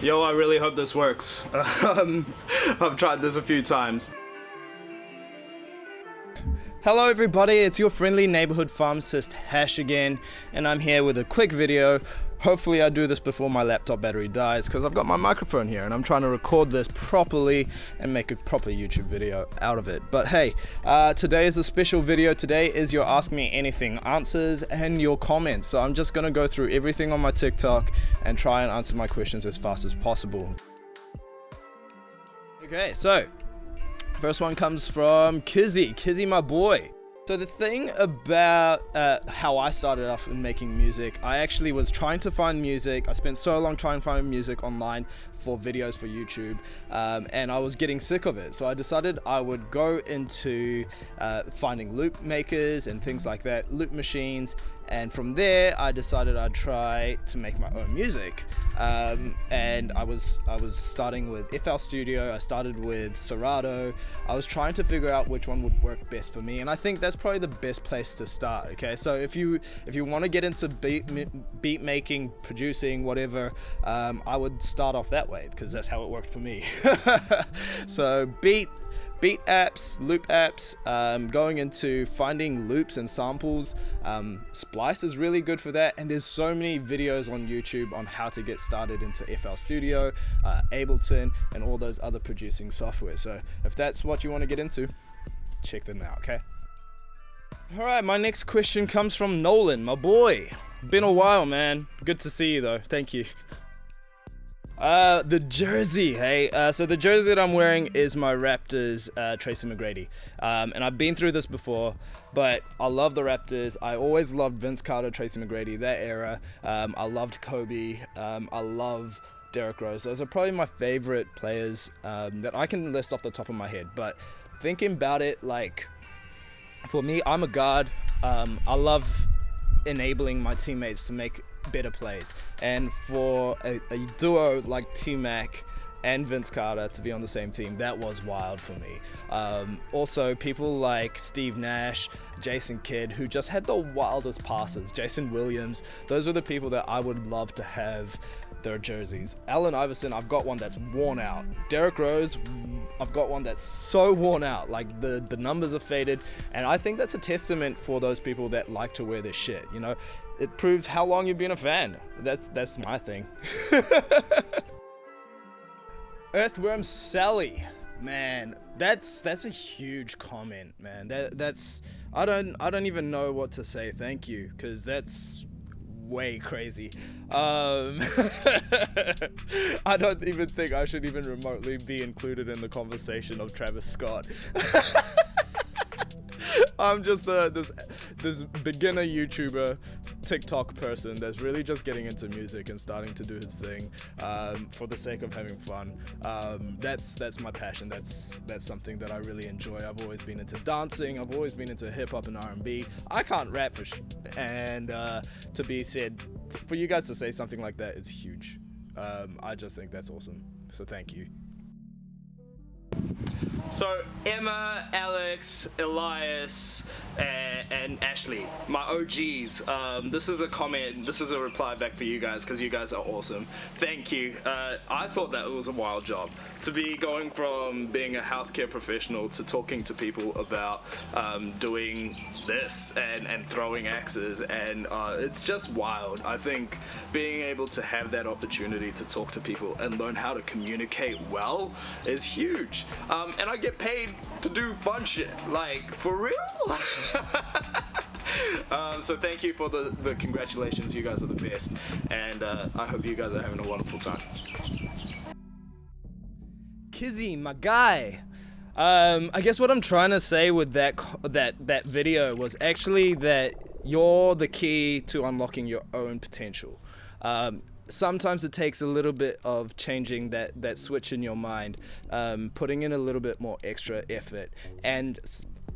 Yo, I really hope this works. I've tried this a few times. Hello everybody, it's your friendly neighborhood pharmacist Hash again, and I'm here with a quick video. Hopefully I do this before my laptop battery dies, because I've got my microphone here and I'm trying to record this properly and make a proper YouTube video out of it. But hey, today is a special video. Today is your Ask Me Anything answers and your comments. So I'm just going to go through everything on my TikTok and try and answer my questions as fast as possible. Okay, so first one comes from Kizzy. Kizzy, my boy. So the thing about how I started off in making music, I actually was trying to find music. I spent so long trying to find music online for videos for YouTube, and I was getting sick of it. So I decided I would go into finding loop makers and things like that, loop machines, and from there I decided I'd try to make my own music. And I was starting with FL Studio. I started with Serato. I was trying to figure out which one would work best for me, and I think that's probably the best place to start. Okay, so if you want to get into beat making, producing, whatever, I would start off that way because that's how it worked for me. So beat apps, loop apps, going into finding loops and samples. Splice is really good for that, and there's so many videos on YouTube on how to get started into FL Studio, Ableton, and all those other producing software. So if that's what you want to get into, check them out, okay? Alright, my next question comes from Nolan, my boy. Been a while, man. Good to see you though, thank you. The jersey, hey. So the jersey that I'm wearing is my Raptors Tracy McGrady. And I've been through this before, but I love the Raptors. I always loved Vince Carter, Tracy McGrady, that era. I loved Kobe. I love Derrick Rose. Those are probably my favorite players that I can list off the top of my head. But thinking about it, like, for me, I'm a guard. I love enabling my teammates to make better plays, and for a duo like T-Mac and Vince Carter to be on the same team, that was wild for me. Also, people like Steve Nash, Jason Kidd, who just had the wildest passes, Jason Williams, those are the people that I would love to have their jerseys. Allen Iverson, I've got one that's worn out. Derrick Rose, I've got one that's so worn out, like the numbers are faded, and I think that's a testament for those people that like to wear this shit, you know? It proves how long you've been a fan. That's my thing. Earthworm Sally, man, that's a huge comment, man. That's I don't even know what to say. Thank you, because that's way crazy. I don't even think I should even remotely be included in the conversation of Travis Scott. I'm just this beginner YouTuber, TikTok person that's really just getting into music and starting to do his thing for the sake of having fun. That's my passion. That's something that I really enjoy. I've always been into dancing. I've always been into hip hop and R&B. I can't rap and to be said, for you guys to say something like that is huge. I just think that's awesome. So thank you. So Emma, Alex, Elias, and Ashley, my OGs. This is a comment, this is a reply back for you guys, because you guys are awesome. Thank you. I thought that was a wild job, to be going from being a healthcare professional to talking to people about doing this and throwing axes, and it's just wild. I think being able to have that opportunity to talk to people and learn how to communicate well is huge. And I get paid to do fun shit, like, for real? So thank you for the congratulations. You guys are the best, and I hope you guys are having a wonderful time. Kizzy, my guy. I guess what I'm trying to say with that video was actually that you're the key to unlocking your own potential. Sometimes it takes a little bit of changing that switch in your mind, putting in a little bit more extra effort, and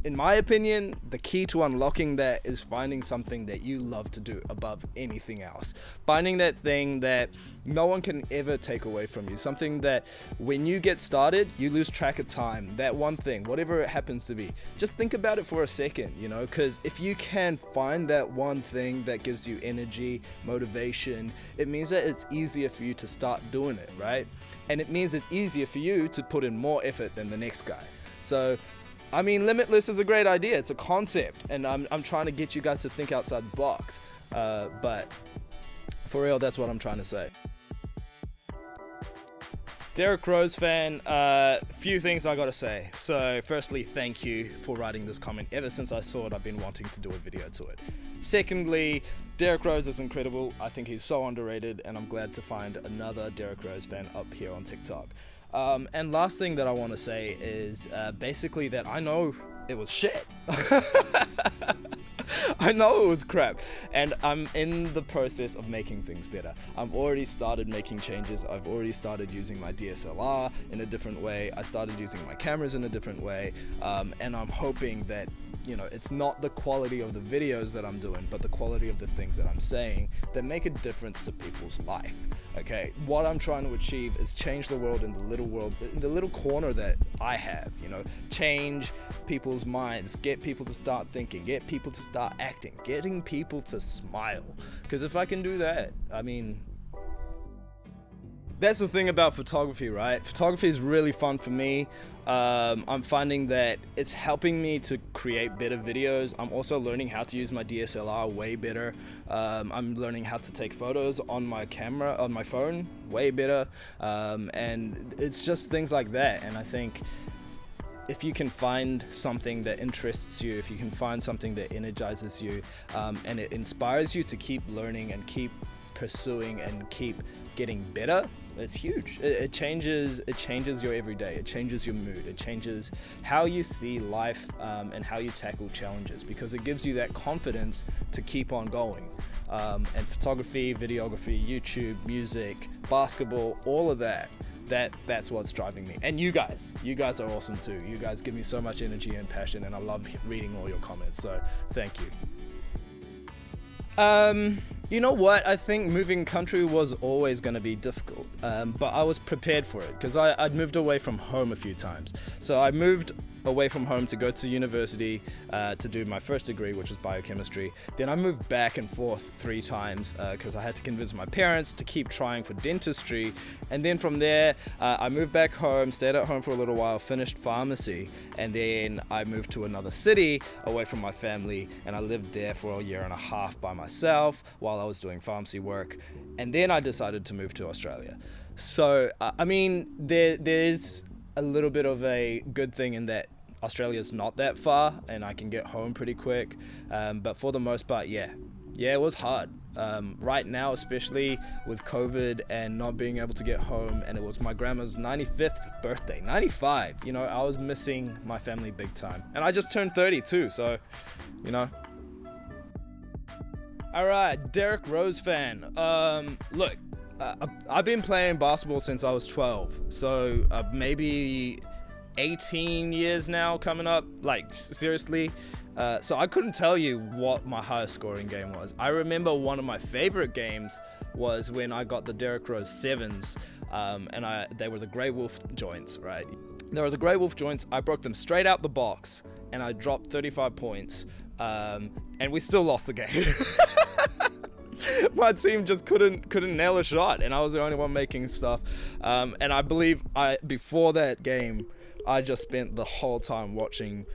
in my opinion, the key to unlocking that is finding something that you love to do above anything else. Finding that thing that no one can ever take away from you. Something that when you get started, you lose track of time. That one thing, whatever it happens to be. Just think about it for a second, you know, because if you can find that one thing that gives you energy, motivation, it means that it's easier for you to start doing it, right? And it means it's easier for you to put in more effort than the next guy. So, I mean, limitless is a great idea. It's a concept, and I'm trying to get you guys to think outside the box. But for real, that's what I'm trying to say. Derrick Rose Fan, few things I gotta say. So, firstly, thank you for writing this comment. Ever since I saw it, I've been wanting to do a video to it. Secondly, Derrick Rose is incredible. I think he's so underrated, and I'm glad to find another Derrick Rose fan up here on TikTok. And last thing that I want to say is basically that I know it was shit. I know it was crap, and I'm in the process of making things better. I've already started making changes. I've already started using my DSLR in a different way. I started using my cameras in a different way, and I'm hoping that, you know, it's not the quality of the videos that I'm doing, but the quality of the things that I'm saying that make a difference to people's life. Okay, what I'm trying to achieve is change the world, in the little corner that I have, you know, change people's minds, get people to start thinking, get people to start acting, getting people to smile. Because if I can do that, I mean, that's the thing about photography, right? Photography is really fun for me. I'm finding that it's helping me to create better videos. I'm also learning how to use my DSLR way better. I'm learning how to take photos on my camera, on my phone, way better. And it's just things like that. And I think if you can find something that interests you, if you can find something that energizes you, and it inspires you to keep learning and keep pursuing and keep getting better, it's huge. It changes your everyday. It changes your mood. It changes how you see life, and how you tackle challenges, because it gives you that confidence to keep on going. And photography, videography, YouTube, music, basketball, all of that's what's driving me. And you guys are awesome too. You guys give me so much energy and passion, and I love reading all your comments, so thank you. You know what? I think moving country was always going to be difficult, but I was prepared for it because I'd moved away from home a few times. So I moved away from home to go to university to do my first degree, which was biochemistry. Then I moved back and forth 3 times because I had to convince my parents to keep trying for dentistry. And then from there, I moved back home, stayed at home for a little while, finished pharmacy, and then I moved to another city away from my family, and I lived there for 1.5 years by myself while I was doing pharmacy work. And then I decided to move to Australia. So, I mean, there's a little bit of a good thing in that Australia's not that far and I can get home pretty quick, but for the most part, yeah, it was hard. Right now, especially with COVID and not being able to get home, and it was my grandma's 95th birthday, 95, you know, I was missing my family big time, and I just turned 30 too, so, you know. Alright, Derrick Rose Fan, look, I've been playing basketball since I was 12, so maybe 18 years now coming up, like seriously. So I couldn't tell you what my highest scoring game was. I remember one of my favorite games was when I got the Derrick Rose 7s, and they were the Grey Wolf joints, right? They were the Grey Wolf joints. I broke them straight out the box, and I dropped 35 points, and we still lost the game. My team just couldn't nail a shot, and I was the only one making stuff. And I believe before that game, I just spent the whole time watching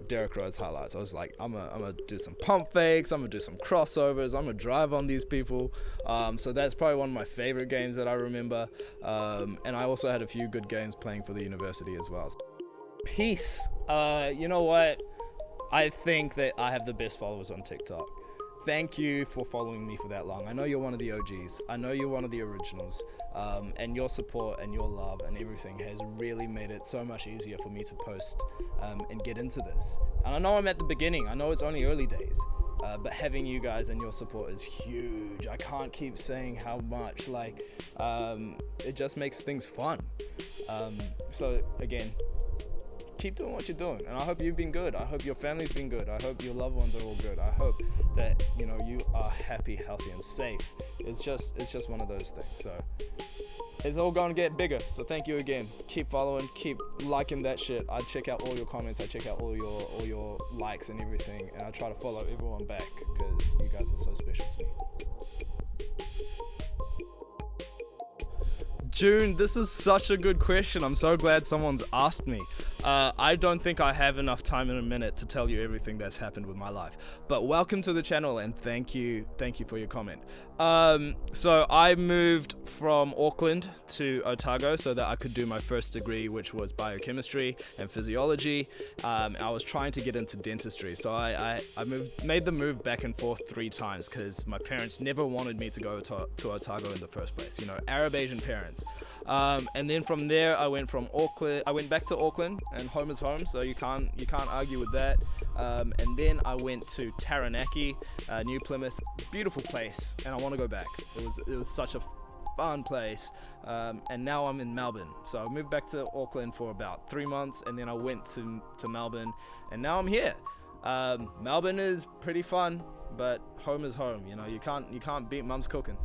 Derrick Rose highlights. I was like, I'm gonna do some pump fakes, I'm gonna do some crossovers, I'm gonna drive on these people. So that's probably one of my favorite games that I remember. And I also had a few good games playing for the university as well. Peace. You know what? I think that I have the best followers on TikTok. Thank you for following me for that long. I know you're one of the OGs. I know you're one of the originals. And your support and your love and everything has really made it so much easier for me to post and get into this. And I know I'm at the beginning. I know it's only early days. But having you guys and your support is huge. I can't keep saying how much. Like, it just makes things fun. So again, keep doing what you're doing, and I hope you've been good. I hope your family's been good. I hope your loved ones are all good. I hope that you are happy, healthy, and safe. It's just one of those things. So it's all gonna get bigger. So thank you again. Keep following, keep liking that shit. I check out all your comments. I check out all your likes and everything, and I try to follow everyone back because you guys are so special to me. June, this is such a good question. I'm so glad someone's asked me. I don't think I have enough time in a minute to tell you everything that's happened with my life. But welcome to the channel, and thank you for your comment. So I moved from Auckland to Otago so that I could do my first degree, which was biochemistry and physiology. I was trying to get into dentistry, so I made the move back and forth 3 times because my parents never wanted me to go to Otago in the first place. Arab Asian parents. And then from there, I went back to Auckland, and home is home, so you can't argue with that. And then I went to Taranaki, New Plymouth, beautiful place, and I want to go back. It was such a fun place. And now I'm in Melbourne. So I moved back to Auckland for about 3 months, and then I went to Melbourne, and now I'm here. Melbourne is pretty fun, but home is home. You can't beat mum's cooking.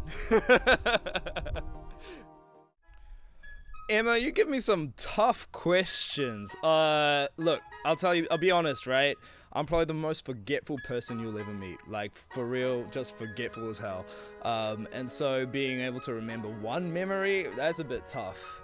Emma, you give me some tough questions. Look, I'll be honest, right? I'm probably the most forgetful person you'll ever meet. Like, for real, just forgetful as hell. And so being able to remember one memory, that's a bit tough.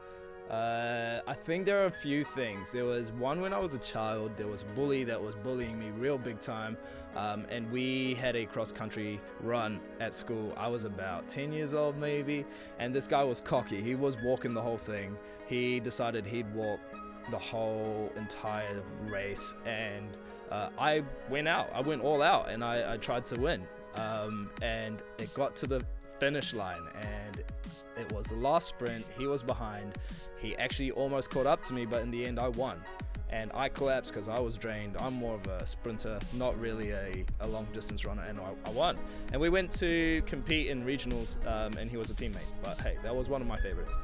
I think there are a few things. There was one when I was a child. There was a bully that was bullying me real big time, and we had a cross-country run at school. I was about 10 years old maybe, and this guy was cocky. He was walking the whole thing. He decided he'd walk the whole entire race, and I went out. I went all out, and I tried to win, and it got to the finish line, and it was the last sprint. He was behind. He actually almost caught up to me, but in the end I won, and I collapsed because I was drained. I'm more of a sprinter, not really a long distance runner, and I won. And we went to compete in regionals, and he was a teammate, but hey, that was one of my favorites.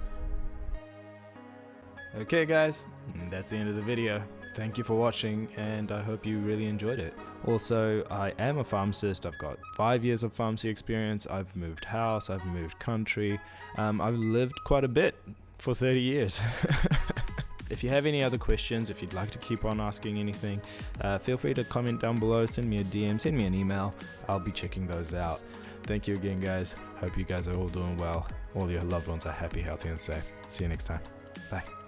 Okay guys, that's the end of the video. Thank you for watching, and I hope you really enjoyed it. Also, I am a pharmacist. I've got 5 years of pharmacy experience. I've moved house, I've moved country. I've lived quite a bit for 30 years. If you have any other questions, if you'd like to keep on asking anything, feel free to comment down below, send me a DM, send me an email. I'll be checking those out. Thank you again, guys. Hope you guys are all doing well. All your loved ones are happy, healthy, and safe. See you next time. Bye.